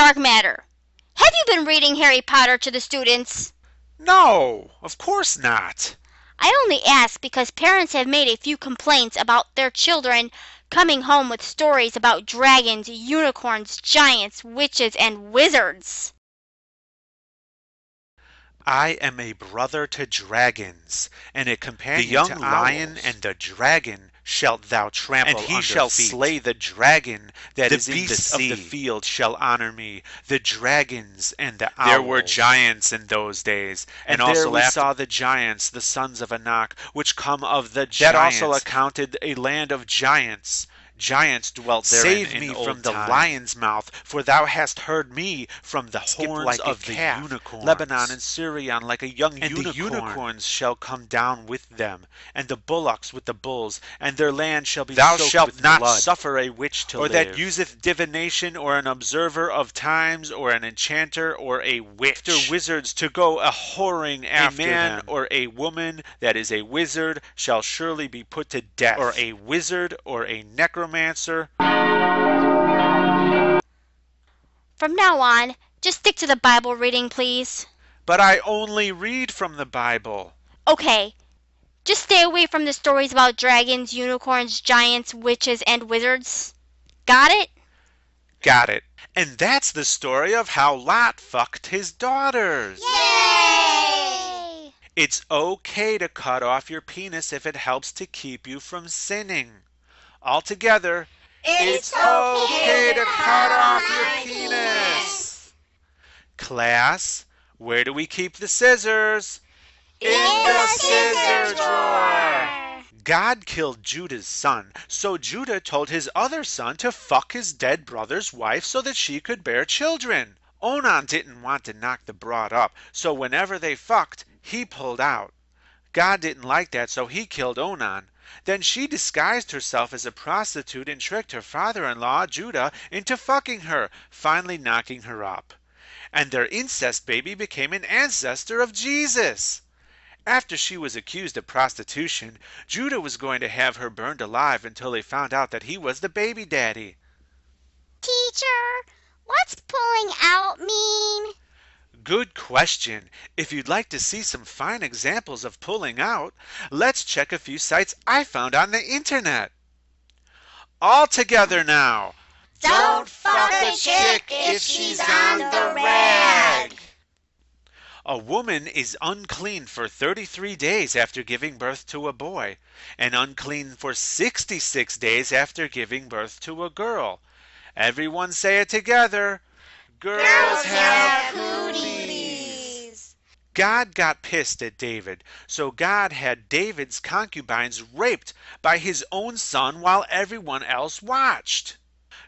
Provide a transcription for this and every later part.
dark matter. Have you been reading Harry Potter to the students? No, of course not. I only ask because parents have made a few complaints about their children coming home with stories about dragons, unicorns, giants, witches, and wizards. I am a brother to dragons, and a companion to owls. The young lion and the dragon shalt thou trample under feet. And he shall slay the dragon that is in the sea. The beasts of the field shall honor me, the dragons and the owls. There were giants in those days, and also there we saw the giants, the sons of Anak, which come of the giants. That also accounted a land of giants. Giants dwelt therein. Save me from the lion's mouth, for thou hast heard me from the horns of the unicorns. Lebanon and Sirion like a young unicorn. And the unicorns shall come down with them, and the bullocks with the bulls, and their land shall be soaked with blood. Thou shalt not suffer a witch to live, or that useth divination, or an observer of times, or an enchanter, or a witch. After wizards to go a whoring after them. A man or a woman that is a wizard shall surely be put to death, or a wizard or a necromancer. From now on, just stick to the Bible reading, please. But I only read from the Bible. Okay, just stay away from the stories about dragons, unicorns, giants, witches, and wizards. Got it? Got it. And that's the story of how Lot fucked his daughters. Yay! It's okay to cut off your penis if it helps to keep you from sinning. Altogether, it's okay to cut off your penis. Class, where do we keep the scissors? In the scissor drawer. God killed Judah's son, so Judah told his other son to fuck his dead brother's wife so that she could bear children. Onan didn't want to knock the broad up, so whenever they fucked, he pulled out. God didn't like that, so he killed Onan. Then she disguised herself as a prostitute and tricked her father-in-law, Judah, into fucking her, finally knocking her up. And their incest baby became an ancestor of Jesus. After she was accused of prostitution, Judah was going to have her burned alive until they found out that he was the baby daddy. Teacher, what's pulling out mean? Good question. If you'd like to see some fine examples of pulling out, let's check a few sites I found on the internet. All together now. Don't fuck a chick if she's on the rag. A woman is unclean for 33 days after giving birth to a boy, and unclean for 66 days after giving birth to a girl. Everyone say it together. Girls have cooties. God got pissed at David, so God had David's concubines raped by his own son while everyone else watched.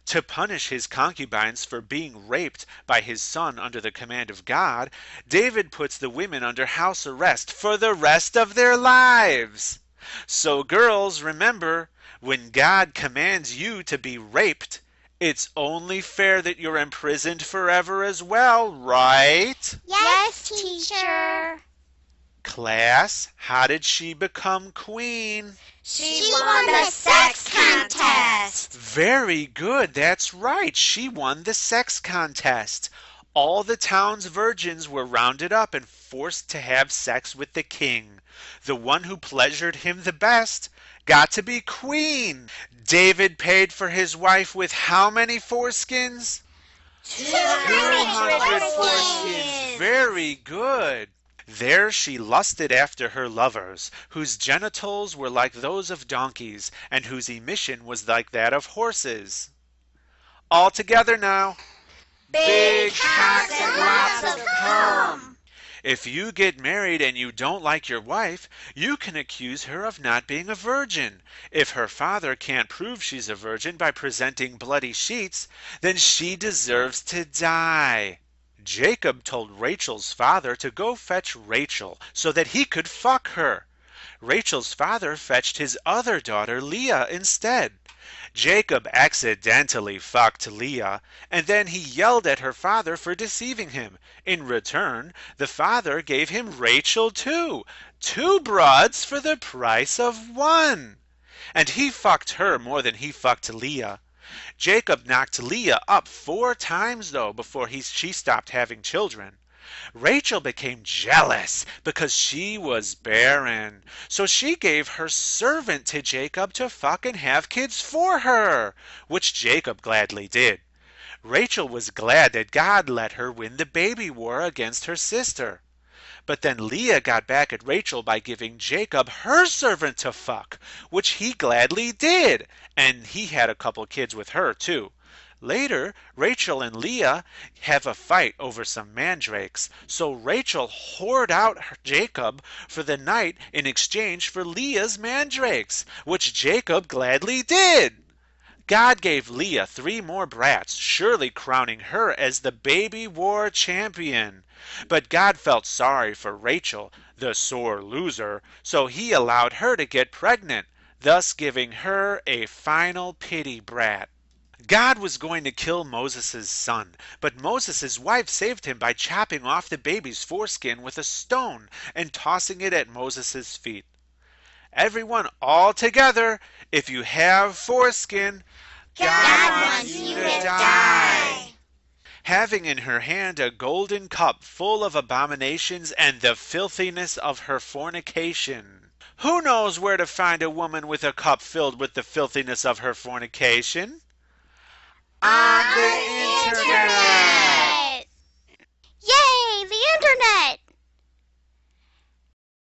To punish his concubines for being raped by his son under the command of God, David puts the women under house arrest for the rest of their lives. So girls, remember, when God commands you to be raped, it's only fair that you're imprisoned forever as well, right? Yes, teacher. Class, how did she become queen? She won the sex contest. Very good, that's right. She won the sex contest. All the town's virgins were rounded up and forced to have sex with the king. The one who pleasured him the best got to be queen. David paid for his wife with how many foreskins? 200 foreskins. Very good. There she lusted after her lovers, whose genitals were like those of donkeys, and whose emission was like that of horses. All together now. Big cocks and lots of cum. If you get married and you don't like your wife, you can accuse her of not being a virgin. If her father can't prove she's a virgin by presenting bloody sheets, then she deserves to die. Jacob told Rachel's father to go fetch Rachel so that he could fuck her. Rachel's father fetched his other daughter Leah instead. Jacob accidentally fucked Leah, and then he yelled at her father for deceiving him. In return, the father gave him Rachel too, 2 broads for the price of 1. And he fucked her more than he fucked Leah. Jacob knocked Leah up 4 times, though, before she stopped having children. Rachel became jealous because she was barren. So she gave her servant to Jacob to fucking have kids for her, which Jacob gladly did. Rachel was glad that God let her win the baby war against her sister. But then Leah got back at Rachel by giving Jacob her servant to fuck, which he gladly did, and he had a couple kids with her too. Later, Rachel and Leah have a fight over some mandrakes, so Rachel whored out Jacob for the night in exchange for Leah's mandrakes, which Jacob gladly did. God gave Leah 3 more brats, surely crowning her as the baby war champion. But God felt sorry for Rachel, the sore loser, so he allowed her to get pregnant, thus giving her a final pity brat. God was going to kill Moses' son, but Moses' wife saved him by chopping off the baby's foreskin with a stone and tossing it at Moses' feet. Everyone all together, if you have foreskin, God wants you to die. Having in her hand a golden cup full of abominations and the filthiness of her fornication. Who knows where to find a woman with a cup filled with the filthiness of her fornication? On the internet! Yay, the internet!